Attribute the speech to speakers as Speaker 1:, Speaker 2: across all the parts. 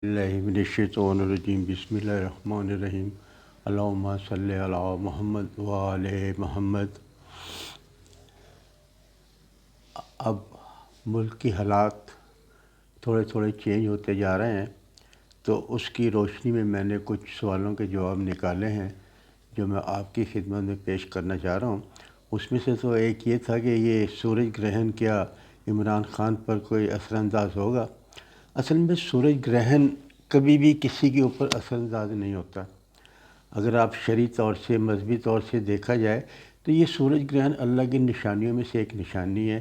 Speaker 1: اللہ من الشیطان الرجیم بسم اللہ الرحمن الرحیم اللہم صلی علی محمد وآل محمد۔ اب ملک کی حالات تھوڑے تھوڑے چینج ہوتے جا رہے ہیں، تو اس کی روشنی میں میں نے کچھ سوالوں کے جواب نکالے ہیں جو میں آپ کی خدمت میں پیش کرنا چاہ رہا ہوں۔ اس میں سے تو ایک یہ تھا کہ یہ سورج گرہن کیا عمران خان پر کوئی اثر انداز ہوگا؟ اصل میں سورج گرہن کبھی بھی کسی کے اوپر اثر انداز نہیں ہوتا۔ اگر آپ شرعی طور سے مذہبی طور سے دیکھا جائے تو یہ سورج گرہن اللہ کی نشانیوں میں سے ایک نشانی ہے۔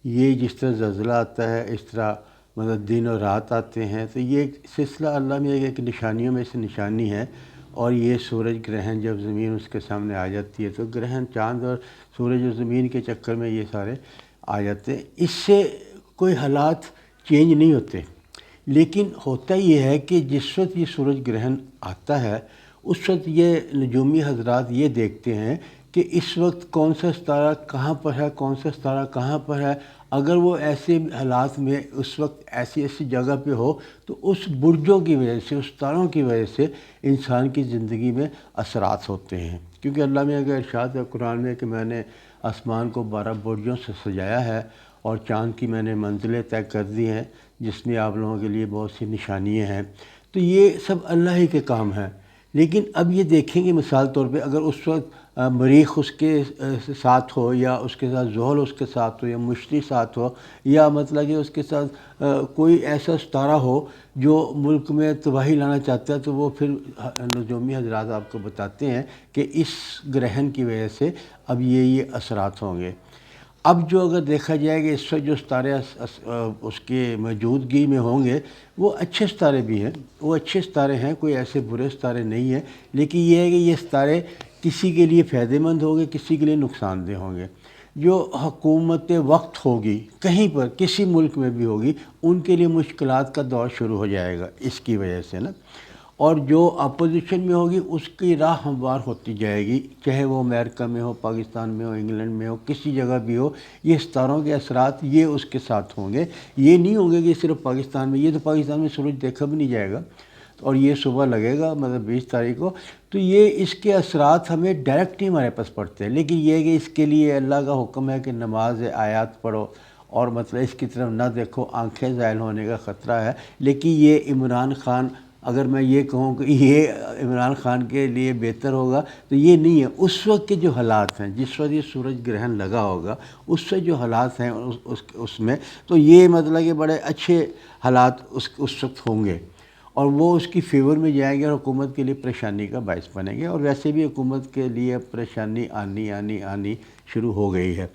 Speaker 1: یہ جس طرح زلزلہ آتا ہے اس طرح مطلب دن اور رات آتے ہیں، تو یہ سلسلہ اللہ میں ایک نشانیوں میں سے نشانی ہے۔ اور یہ سورج گرہن جب زمین اس کے سامنے آ جاتی ہے تو گرہن چاند اور سورج اور زمین کے چکر میں یہ سارے آ جاتے ہیں، اس سے کوئی حالات چینج نہیں ہوتے۔ لیکن ہوتا یہ ہے کہ جس وقت یہ سورج گرہن آتا ہے اس وقت یہ نجومی حضرات یہ دیکھتے ہیں کہ اس وقت کون سا ستارہ کہاں پر ہے، کون سا ستارہ کہاں پر ہے۔ اگر وہ ایسے حالات میں اس وقت ایسی جگہ پہ ہو تو اس برجوں کی وجہ سے، اس ستاروں کی وجہ سے انسان کی زندگی میں اثرات ہوتے ہیں۔ کیونکہ اللہ میں اگر ارشاد ہے قرآن میں کہ میں نے آسمان کو 12 برجوں سے سجایا ہے اور چاند کی میں نے منزلیں طے کر دی ہیں جس میں آپ لوگوں کے لیے بہت سی نشانیاں ہیں، تو یہ سب اللہ ہی کے کام ہیں۔ لیکن اب یہ دیکھیں گے مثال طور پہ اگر اس وقت مریخ اس کے ساتھ ہو، یا اس کے ساتھ زحل اس کے ساتھ ہو، یا مشتری ساتھ ہو، یا مطلب کہ اس کے ساتھ کوئی ایسا ستارہ ہو جو ملک میں تباہی لانا چاہتا ہے، تو وہ پھر نجومی حضرات آپ کو بتاتے ہیں کہ اس گرہن کی وجہ سے اب یہ اثرات ہوں گے۔ اب جو اگر دیکھا جائے کہ اس وقت جو ستارے اس کے موجودگی میں ہوں گے وہ اچھے ستارے بھی ہیں، وہ اچھے ستارے ہیں، کوئی ایسے برے ستارے نہیں ہیں، لیکن یہ ہے کہ یہ ستارے کسی کے لیے فائدہ مند ہوں گے، کسی کے لیے نقصان دہ ہوں گے۔ جو حکومت وقت ہوگی کہیں پر کسی ملک میں بھی ہوگی، ان کے لیے مشکلات کا دور شروع ہو جائے گا اس کی وجہ سے نا۔ اور جو اپوزیشن میں ہوگی اس کی راہ ہموار ہوتی جائے گی، چاہے وہ امریکہ میں ہو، پاکستان میں ہو، انگلینڈ میں ہو، کسی جگہ بھی ہو، یہ ستاروں کے اثرات یہ اس کے ساتھ ہوں گے۔ یہ نہیں ہوں گے کہ صرف پاکستان میں، یہ تو پاکستان میں سورج دیکھا بھی نہیں جائے گا، اور یہ صبح لگے گا مطلب 20 تاریخ کو، تو یہ اس کے اثرات ہمیں ڈائریکٹ نہیں ہمارے پاس پڑتے ہیں۔ لیکن یہ ہے کہ اس کے لیے اللہ کا حکم ہے کہ نماز آیات پڑھو اور مطلب اس کی طرف نہ دیکھو، آنکھیں زائل ہونے کا خطرہ ہے۔ لیکن یہ عمران خان، اگر میں یہ کہوں کہ یہ عمران خان کے لیے بہتر ہوگا تو یہ نہیں ہے۔ اس وقت کے جو حالات ہیں، جس وقت یہ سورج گرہن لگا ہوگا اس سے جو حالات ہیں اس میں، تو یہ مطلب کہ بڑے اچھے حالات اس وقت ہوں گے، اور وہ اس کی فیور میں جائیں گے اور حکومت کے لیے پریشانی کا باعث بنیں گے۔ اور ویسے بھی حکومت کے لیے پریشانی آنی شروع ہو گئی ہے۔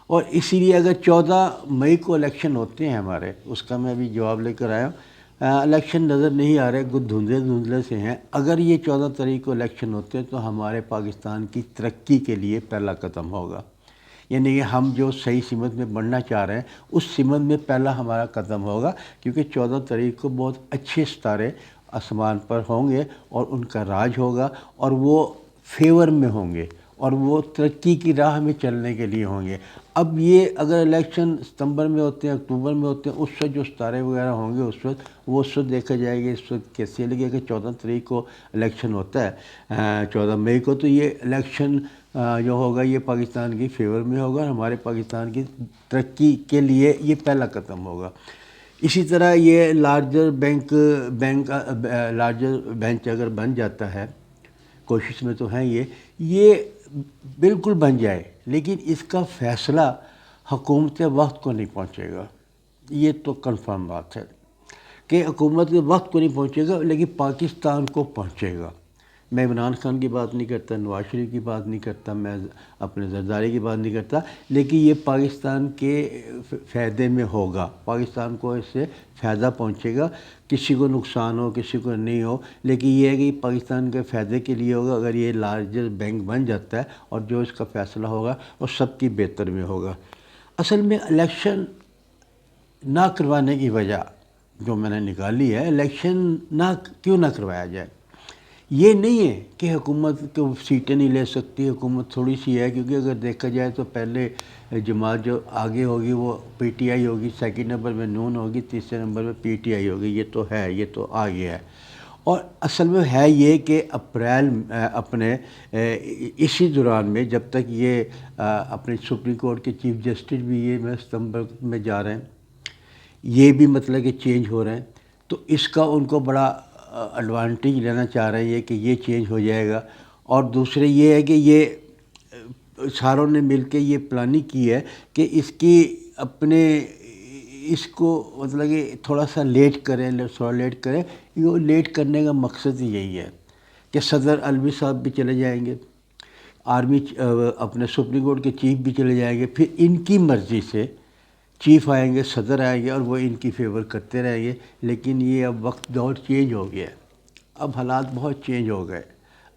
Speaker 1: اور اسی لیے اگر 14 مئی کو الیکشن ہوتے ہیں ہمارے، اس کا میں ابھی جواب لے کر آیا ہوں، الیکشن نظر نہیں آ رہے، دھندلے سے ہیں۔ اگر یہ 14 تاریخ کو الیکشن ہوتے ہیں تو ہمارے پاکستان کی ترقی کے لیے پہلا قدم ہوگا، یعنی کہ ہم جو صحیح سمت میں بڑھنا چاہ رہے ہیں اس سمت میں پہلا ہمارا قدم ہوگا، کیونکہ 14 تاریخ کو بہت اچھے ستارے آسمان پر ہوں گے اور ان کا راج ہوگا، اور وہ فیور میں ہوں گے اور وہ ترقی کی راہ میں چلنے کے لیے ہوں گے۔ اب یہ اگر الیکشن ستمبر میں ہوتے ہیں، اکتوبر میں ہوتے ہیں، اس وقت جو ستارے وغیرہ ہوں گے اس وقت دیکھا جائے گا اس وقت کیسے لگے کہ 14 تاریخ کو الیکشن ہوتا ہے 14 مئی کو، تو یہ الیکشن جو ہوگا یہ پاکستان کی فیور میں ہوگا، اور ہمارے پاکستان کی ترقی کے لیے یہ پہلا قدم ہوگا۔ اسی طرح یہ لارجر بینچ اگر بن جاتا ہے، کوشش میں تو ہیں یہ بالکل بن جائے، لیکن اس کا فیصلہ حکومت وقت کو نہیں پہنچے گا، یہ تو کنفرم بات ہے کہ حکومت کے وقت کو نہیں پہنچے گا، لیکن پاکستان کو پہنچے گا۔ میں عمران خان کی بات نہیں کرتا، نواز شریف کی بات نہیں کرتا، میں اپنے زرداری کی بات نہیں کرتا، لیکن یہ پاکستان کے فائدے میں ہوگا، پاکستان کو اس سے فائدہ پہنچے گا، کسی کو نقصان ہو کسی کو نہیں ہو، لیکن یہ ہے کہ پاکستان کے فائدے کے لیے ہوگا اگر یہ لارجر بینک بن جاتا ہے، اور جو اس کا فیصلہ ہوگا وہ سب کی بہتر میں ہوگا۔ اصل میں الیکشن نہ کروانے کی وجہ جو میں نے نکالی ہے، الیکشن کیوں نہ کروایا جائے، یہ نہیں ہے کہ حکومت کو سیٹیں نہیں لے سکتی، حکومت تھوڑی سی ہے، کیونکہ اگر دیکھا جائے تو پہلے جماعت جو آگے ہوگی وہ پی ٹی آئی ہوگی، سیکنڈ نمبر میں نون ہوگی، تیسرے نمبر میں پی ٹی آئی ہوگی، یہ تو ہے، یہ تو آ گیا ہے۔ اور اصل میں ہے یہ کہ اپریل اپنے اسی دوران میں جب تک یہ اپنے سپریم کورٹ کے چیف جسٹس بھی یہ میں ستمبر میں جا رہے ہیں، یہ بھی مطلب کہ چینج ہو رہے ہیں، تو اس کا ان کو بڑا ایڈوانٹیج لینا چاہ رہے ہیں کہ یہ چینج ہو جائے گا۔ اور دوسرے یہ ہے کہ یہ ساروں نے مل کے یہ پلاننگ کی ہے کہ اس کی اپنے اس کو مطلب کہ تھوڑا سا لیٹ کریں، تھوڑا لیٹ کریں۔ یہ لیٹ کرنے کا مقصد ہی یہی ہے کہ صدر الوی صاحب بھی چلے جائیں گے، آرمی اپنے سپریم کورٹ کے چیف بھی چلے جائیں گے، پھر ان کی مرضی سے چیف آئیں گے، صدر آئیں گے، اور وہ ان کی فیور کرتے رہیں گے۔ لیکن یہ اب وقت دور چینج ہو گیا ہے، اب حالات بہت چینج ہو گئے۔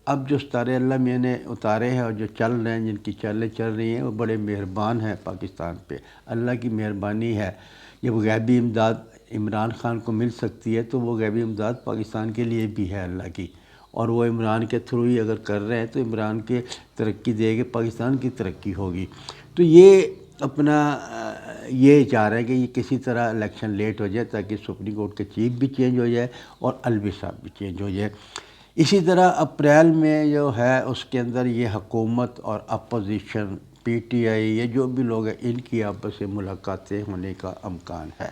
Speaker 1: اب جو ستارے اللہ میاں نے اتارے ہیں اور جو چل رہے ہیں، جن کی چلیں چل رہی ہیں، وہ بڑے مہربان ہیں پاکستان پہ، اللہ کی مہربانی ہے۔ جب غیبی امداد عمران خان کو مل سکتی ہے تو وہ غیبی امداد پاکستان کے لیے بھی ہے اللہ کی، اور وہ عمران کے تھرو ہی اگر کر رہے ہیں تو عمران کے ترقی دے گے، پاکستان کی ترقی ہوگی۔ تو یہ اپنا یہ چاہ رہے ہیں کہ یہ کسی طرح الیکشن لیٹ ہو جائے تاکہ سپریم کورٹ کے چیف بھی چینج ہو جائے اور الوی صاحب بھی چینج ہو جائے۔ اسی طرح اپریل میں جو ہے اس کے اندر یہ حکومت اور اپوزیشن، پی ٹی آئی، یہ جو بھی لوگ ہیں، ان کی آپس سے ملاقاتیں ہونے کا امکان ہے۔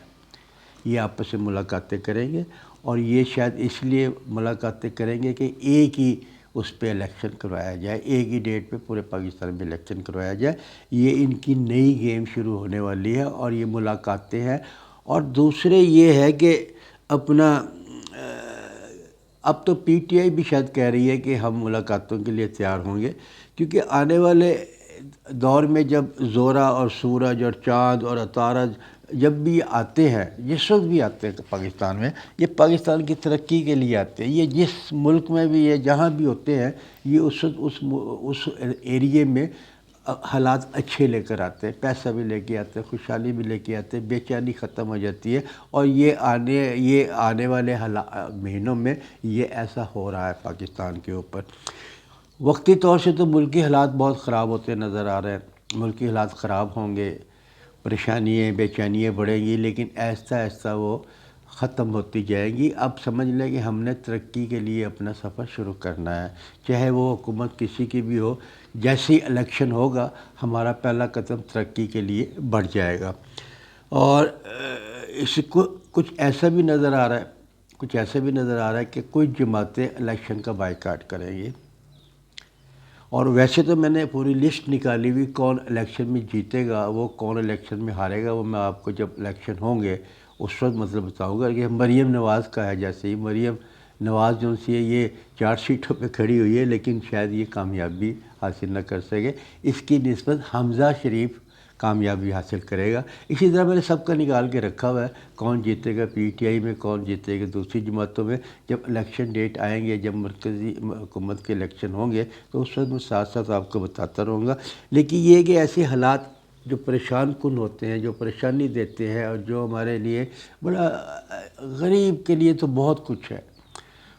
Speaker 1: یہ آپس سے ملاقاتیں کریں گے، اور یہ شاید اس لیے ملاقاتیں کریں گے کہ ایک ہی اس پہ الیکشن کروایا جائے، ایک ہی ڈیٹ پہ پورے پاکستان میں الیکشن کروایا جائے۔ یہ ان کی نئی گیم شروع ہونے والی ہے، اور یہ ملاقاتیں ہیں۔ اور دوسرے یہ ہے کہ اپنا اب تو پی ٹی آئی بھی شاید کہہ رہی ہے کہ ہم ملاقاتوں کے لیے تیار ہوں گے، کیونکہ آنے والے دور میں جب زورا اور سورج اور چاند اور عطارد جب بھی آتے ہیں، جس وقت بھی آتے ہیں پاکستان میں، یہ پاکستان کی ترقی کے لیے آتے ہیں۔ یہ جس ملک میں بھی یہ جہاں بھی ہوتے ہیں، یہ اس وقت اس ایریے میں حالات اچھے لے کر آتے ہیں، پیسہ بھی لے کے آتے ہیں، خوشحالی بھی لے کے آتے ہیں، بے چینی ختم ہو جاتی ہے۔ اور یہ آنے والے مہینوں میں یہ ایسا ہو رہا ہے پاکستان کے اوپر۔ وقتی طور سے تو ملکی حالات بہت خراب ہوتے نظر آ رہے ہیں، ملکی حالات خراب ہوں گے، پریشانیاں بے چینیاں بڑھیں گی، لیکن آہستہ آہستہ وہ ختم ہوتی جائیں گی۔ اب سمجھ لیں کہ ہم نے ترقی کے لیے اپنا سفر شروع کرنا ہے، چاہے وہ حکومت کسی کی بھی ہو۔ جیسے ہی الیکشن ہوگا، ہمارا پہلا قدم ترقی کے لیے بڑھ جائے گا۔ اور اس کو کچھ ایسا بھی نظر آ رہا ہے کہ کچھ جماعتیں الیکشن کا بائیکاٹ کریں گی۔ اور ویسے تو میں نے پوری لسٹ نکالی ہوئی کون الیکشن میں جیتے گا، وہ کون الیکشن میں ہارے گا، وہ میں آپ کو جب الیکشن ہوں گے اس وقت مطلب بتاؤں گا۔ کہ مریم نواز کا ہے، جیسے ہی مریم نواز جو سی ہے یہ 4 سیٹوں پہ کھڑی ہوئی ہے، لیکن شاید یہ کامیابی حاصل نہ کر سکے، اس کی نسبت حمزہ شریف کامیابی حاصل کرے گا۔ اسی طرح میں نے سب کا نکال کے رکھا ہوا ہے، کون جیتے گا پی ٹی آئی میں، کون جیتے گا دوسری جماعتوں میں۔ جب الیکشن ڈیٹ آئیں گے، جب مرکزی حکومت کے الیکشن ہوں گے، تو اس وقت میں ساتھ ساتھ آپ کو بتاتا رہوں گا۔ لیکن یہ کہ ایسے حالات جو پریشان کن ہوتے ہیں، جو پریشانی دیتے ہیں، اور جو ہمارے لیے بڑا غریب کے لیے تو بہت کچھ ہے۔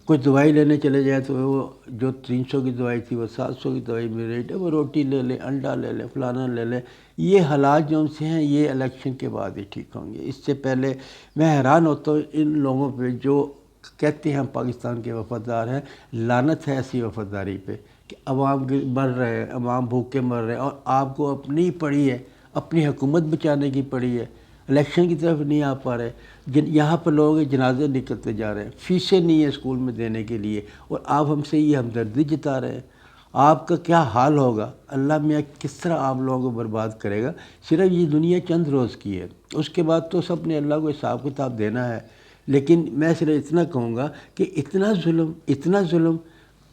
Speaker 1: کوئی دوائی لینے چلے جائیں تو وہ جو 300 کی دوائی تھی وہ 700 کی دوائی مل رہی ہے، وہ روٹی لے لیں، انڈا لے لیں، فلانا لے لیں۔ یہ حالات جو سے ہیں یہ الیکشن کے بعد ہی ٹھیک ہوں گے۔ اس سے پہلے میں حیران ہوتا ہوں ان لوگوں پہ جو کہتے ہیں ہم پاکستان کے وفادار ہیں۔ لعنت ہے ایسی وفاداری پہ کہ عوام مر رہے ہیں، عوام بھوکے مر رہے ہیں، اور آپ کو اپنی پڑی ہے، اپنی حکومت بچانے کی پڑی ہے، الیکشن کی طرف نہیں آ پا رہے۔ یہاں پر لوگوں کے جنازے نکلتے جا رہے ہیں، فیسیں نہیں ہیں اسکول میں دینے کے لیے، اور آپ ہم سے یہ ہمدردی جتا رہے ہیں۔ آپ کا کیا حال ہوگا؟ اللہ میاں کس طرح آپ لوگوں کو برباد کرے گا؟ صرف یہ دنیا چند روز کی ہے، اس کے بعد تو سب نے اللہ کو حساب کتاب دینا ہے۔ لیکن میں صرف اتنا کہوں گا کہ اتنا ظلم،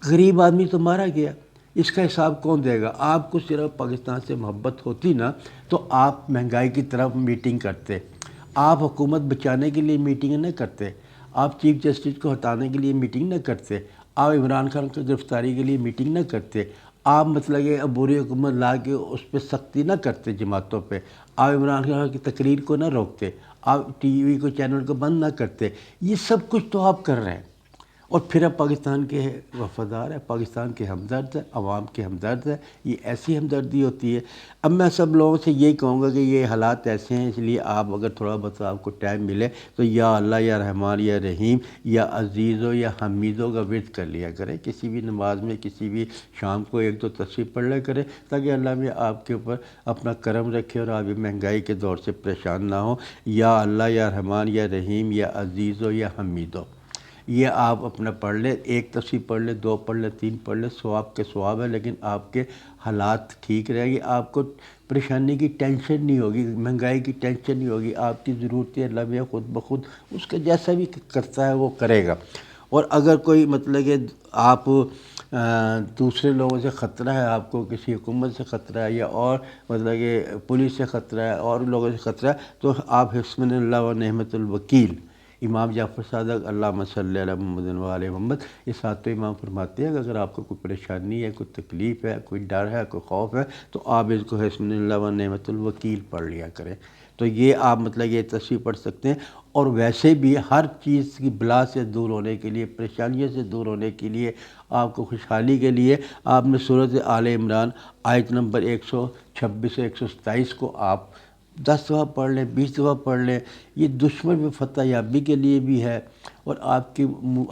Speaker 1: غریب آدمی تو مارا گیا، اس کا حساب کون دے گا؟ آپ کو صرف پاکستان سے محبت ہوتی نا تو آپ مہنگائی کی طرف میٹنگ کرتے، آپ حکومت بچانے کے لیے میٹنگ نہ کرتے، آپ چیف جسٹس کو ہٹانے کے لیے میٹنگ نہ کرتے، آپ عمران خان کی گرفتاری کے لیے میٹنگ نہ کرتے، آپ مطلب کہ عبوری حکومت لا کے اس پہ سختی نہ کرتے جماعتوں پہ، آپ عمران خان کی تقریر کو نہ روکتے، آپ ٹی وی کو چینل کو بند نہ کرتے۔ یہ سب کچھ تو آپ کر رہے ہیں، اور پھر اب پاکستان کے وفادار ہے، پاکستان کے ہمدرد ہے، عوام کے ہمدرد ہے، یہ ایسی ہمدردی ہوتی ہے۔ اب میں سب لوگوں سے یہی کہوں گا کہ یہ حالات ایسے ہیں، اس لیے آپ اگر تھوڑا بہت آپ کو ٹائم ملے تو یا اللہ یا رحمان یا رحیم یا عزیزو یا حمیدو کا ورد کر لیا کریں، کسی بھی نماز میں، کسی بھی شام کو ایک دو تسبیح پڑھ لیا کریں، تاکہ اللہ میں آپ کے اوپر اپنا کرم رکھے اور آپ مہنگائی کے دور سے پریشان نہ ہوں۔ یا اللہ یا رحمان یا رحیم یا عزیزو یا حمیدو، یہ آپ اپنا پڑھ لیں، ایک تسبیح پڑھ لیں، دو پڑھ لیں، تین پڑھ لیں، ثواب کے ثواب ہے، لیکن آپ کے حالات ٹھیک رہے گی، آپ کو پریشانی کی ٹینشن نہیں ہوگی، مہنگائی کی ٹینشن نہیں ہوگی، آپ کی ضرورتیں اللہ میں خود بخود اس کا جیسا بھی کرتا ہے وہ کرے گا۔ اور اگر کوئی مطلب کہ آپ دوسرے لوگوں سے خطرہ ہے، آپ کو کسی حکومت سے خطرہ ہے یا اور مطلب کہ پولیس سے خطرہ ہے اور لوگوں سے خطرہ ہے، تو آپ حسبن اللہ و نعمت الوکیل، امام جعفر صادق اللہم صلی علی محمد و آل محمد، یہ ساتوں امام فرماتے ہیں کہ اگر آپ کو کوئی پریشانی ہے، کوئی تکلیف ہے، کوئی ڈر ہے، کوئی خوف ہے، تو آپ اس کو حسبن اللہ و نعمت الوکیل پڑھ لیا کریں۔ تو یہ آپ مطلب یہ تسبیح پڑھ سکتے ہیں۔ اور ویسے بھی ہر چیز کی بلا سے دور ہونے کے لیے، پریشانیوں سے دور ہونے کے لیے، آپ کو خوشحالی کے لیے آپ نے سورۃ آل عمران آیت نمبر 126 سے 127 کو آپ 10 دفعہ پڑھ لیں، 20 دفعہ پڑھ لیں۔ یہ دشمن میں فتح یابی کے لیے بھی ہے اور آپ کے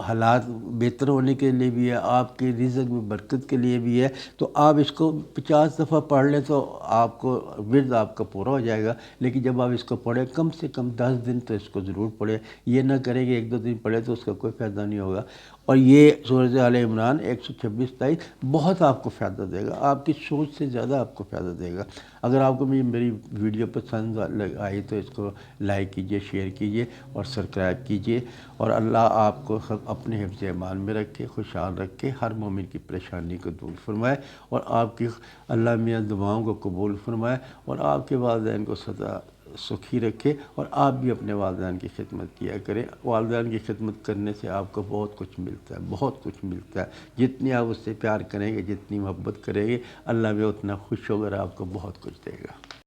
Speaker 1: حالات بہتر ہونے کے لیے بھی ہے، آپ کے رزق میں برکت کے لیے بھی ہے۔ تو آپ اس کو 50 دفعہ پڑھ لیں تو آپ کو ورد آپ کا پورا ہو جائے گا۔ لیکن جب آپ اس کو پڑھیں کم سے کم 10 دن تو اس کو ضرور پڑھیں، یہ نہ کریں کہ ایک دو دن پڑھیں تو اس کا کوئی فائدہ نہیں ہوگا۔ اور یہ سورۃ آل عمران 126-27 بہت آپ کو فائدہ دے گا، آپ کی سوچ سے زیادہ آپ کو فائدہ دے گا۔ اگر آپ کو میری ویڈیو پسند آئی تو اس کو لائک کیجئے، شیئر کیجئے اور سبسکرائب کیجئے۔ اور اللہ آپ کو اپنے حفظ ایمان میں رکھے، خوشحال رکھے، ہر مومن کی پریشانی کو دور فرمائے اور آپ کی اللہ میاں دعاؤں کو قبول فرمائے اور آپ کے والدین کو سدا سکھی رکھے، اور آپ بھی اپنے والدین کی خدمت کیا کریں۔ والدین کی خدمت کرنے سے آپ کو بہت کچھ ملتا ہے، بہت کچھ ملتا ہے۔ جتنی آپ اس سے پیار کریں گے، جتنی محبت کریں گے، اللہ بھی اتنا خوش ہوگا اور آپ کو بہت کچھ دے گا۔